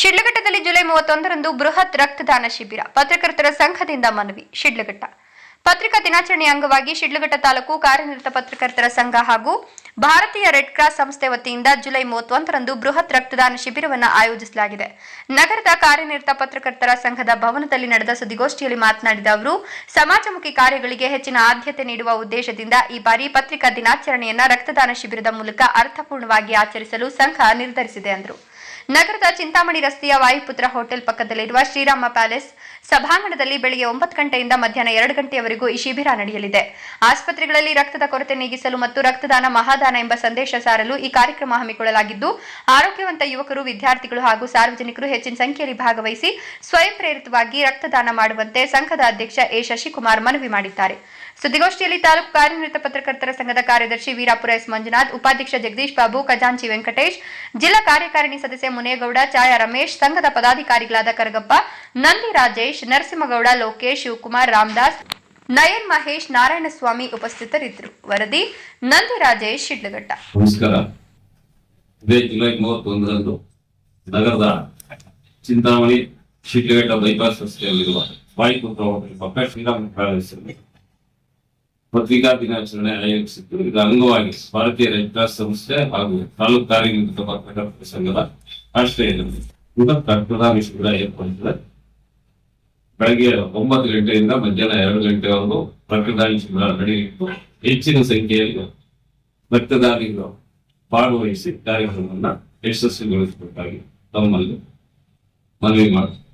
ಶಿಡ್ಲಘಟ್ಟದಲ್ಲಿ July 31ರಂದು ಬೃಹತ್ ರಕ್ತದಾನ ಶಿಬಿರ ಪತ್ರಕರ್ತರ ಸಂಘದಿಂದ ಮನವಿ. ಶಿಡ್ಲಘಟ್ಟ ಪತ್ರಿಕಾ ದಿನಾಚರಣೆಯ ಅಂಗವಾಗಿ ಶಿಡ್ಲಘಟ್ಟ ತಾಲೂಕು ಕಾರ್ಯನಿರತ ಪತ್ರಕರ್ತರ ಸಂಘ ಹಾಗೂ ಭಾರತೀಯ ರೆಡ್ ಕ್ರಾಸ್ ಸಂಸ್ಥೆ ವತಿಯಿಂದ ಜುಲೈ 31ರಂದು ಬೃಹತ್ ರಕ್ತದಾನ ಶಿಬಿರವನ್ನು ಆಯೋಜಿಸಲಾಗಿದೆ. ನಗರದ ಕಾರ್ಯನಿರತ ಪತ್ರಕರ್ತರ ಸಂಘದ ಭವನದಲ್ಲಿ ನಡೆದ ಸುದ್ದಿಗೋಷ್ಠಿಯಲ್ಲಿ ಮಾತನಾಡಿದ ಅವರು, ಸಮಾಜಮುಖಿ ಕಾರ್ಯಗಳಿಗೆ ಹೆಚ್ಚಿನ ಆದ್ಯತೆ ನೀಡುವ ಉದ್ದೇಶದಿಂದ ಈ ಬಾರಿ ಪತ್ರಿಕಾ ದಿನಾಚರಣೆಯನ್ನು ರಕ್ತದಾನ ಶಿಬಿರದ ಮೂಲಕ ಅರ್ಥಪೂರ್ಣವಾಗಿ ಆಚರಿಸಲು ಸಂಘ ನಿರ್ಧರಿಸಿದೆ ಎಂದರು. ನಗರದ ಚಿಂತಾಮಣಿ ರಸ್ತೆಯ ವಾಯುಪುತ್ರ ಹೋಟೆಲ್ ಪಕ್ಕದಲ್ಲಿರುವ ಶ್ರೀರಾಮ ಪ್ಯಾಲೇಸ್ ಸಭಾಂಗಣದಲ್ಲಿ ಬೆಳಗ್ಗೆ 9 ಗಂಟೆಯಿಂದ ಮಧ್ಯಾಹ್ನ 2 ಗಂಟೆಯವರೆಗೂ ಈ ಶಿಬಿರ ನಡೆಯಲಿದೆ. ಆಸ್ಪತ್ರೆಗಳಲ್ಲಿ ರಕ್ತದ ಕೊರತೆ ನೀಗಿಸಲು ಮತ್ತು ರಕ್ತದಾನ ಮಹಾದಾನ ಎಂಬ ಸಂದೇಶ ಸಾರಲು ಈ ಕಾರ್ಯಕ್ರಮ ಹಮ್ಮಿಕೊಳ್ಳಲಾಗಿದ್ದು, ಆರೋಗ್ಯವಂತ ಯುವಕರು, ವಿದ್ಯಾರ್ಥಿಗಳು ಹಾಗೂ ಸಾರ್ವಜನಿಕರು ಹೆಚ್ಚಿನ ಸಂಖ್ಯೆಯಲ್ಲಿ ಭಾಗವಹಿಸಿ ಸ್ವಯಂ ಪ್ರೇರಿತವಾಗಿ ರಕ್ತದಾನ ಮಾಡುವಂತೆ ಸಂಘದ ಅಧ್ಯಕ್ಷ ಎ ಶಶಿಕುಮಾರ್ ಮನವಿ ಮಾಡಿದ್ದಾರೆ. ಸುದ್ದಿಗೋಷ್ಠಿಯಲ್ಲಿ ತಾಲೂಕು ಕಾರ್ಯನಿರತ ಪತ್ರಕರ್ತರ ಸಂಘದ ಕಾರ್ಯದರ್ಶಿ ವೀರಾಪುರ ಎಸ್ ಮಂಜುನಾಥ್, ಉಪಾಧ್ಯಕ್ಷ ಜಗದೀಶ್ ಬಾಬು, ಖಜಾಂಚಿ ವೆಂಕಟೇಶ್, ಜಿಲ್ಲಾ ಕಾರ್ಯಕಾರಿಣಿ ಸದಸ್ಯ ಮುನೇಗೌಡ, ಛಾಯಾ ರಮೇಶ್, ಸಂಘದ ಪದಾಧಿಕಾರಿಗಳಾದ ಕರಗಪ್ಪ, ನಂದಿ ರಾಜೇಶ್, ನರಸಿಂಹಗೌಡ, ಲೋಕೇಶ್, ಶಿವಕುಮಾರ್, ರಾಮದಾಸ್, ನಯನ್ ಮಹೇಶ್, ನಾರಾಯಣಸ್ವಾಮಿ ಉಪಸ್ಥಿತರಿದ್ದರು. ವರದಿ ನಂದಿ ರಾಜೇಶ್, ಶಿಡ್ಲಘಟ್ಟ. ನಮಸ್ಕಾರ. ಜುಲೈ 31ರಂದು ನಗರದ ಚಿಂತಾಮಣಿ ಶಿಡ್ಲಘಟ್ಟ ಬೈಪಾಸ್ ರಸ್ತೆಯಲ್ಲಿರುವ ವಾಯುಪುತ್ರ ಹೋಟೆಲ್ ಪಕ್ಕ ಶ್ರೀರಾಮ ಪ್ಯಾಲೇಸ್ನಲ್ಲಿ ಪತ್ರಿಕಾ ದಿನಾಚರಣೆ ಆಯೋಜಿಸಿದ್ದು. ಇದರ ಅಂಗವಾಗಿ ಭಾರತೀಯ ರೆಡ್ ಕ್ರಾಸ್ ಸಂಸ್ಥೆ ಹಾಗೂ ತಾಲೂಕು ಕಾರ್ಯನಿರತ ಪತ್ರಕರ್ತರ ಸಂಘದ ಆಶ್ರಯದಲ್ಲಿ ಬೃಹತ್ ರಕ್ತದಾನ ಶಿಬಿರ ಏರ್ಪಡಿಸಿದೆ. ಬೆಳಗ್ಗೆ 9 ಗಂಟೆಯಿಂದ ಮಧ್ಯಾಹ್ನ 2 ಗಂಟೆವರೆಗೂ ರಕ್ತದಾನ ಶಿಬಿರ ನಡೆಯಿತು. ಹೆಚ್ಚಿನ ಸಂಖ್ಯೆಯಲ್ಲಿ ರಕ್ತದಾನಿಗಳು ಭಾಗವಹಿಸಿ ಕಾರ್ಯಕ್ರಮವನ್ನು ಯಶಸ್ವಿಗೊಳಿಸಬೇಕಾಗಿ ತಮ್ಮಲ್ಲಿ ಮನವಿ ಮಾಡುತ್ತಾರೆ.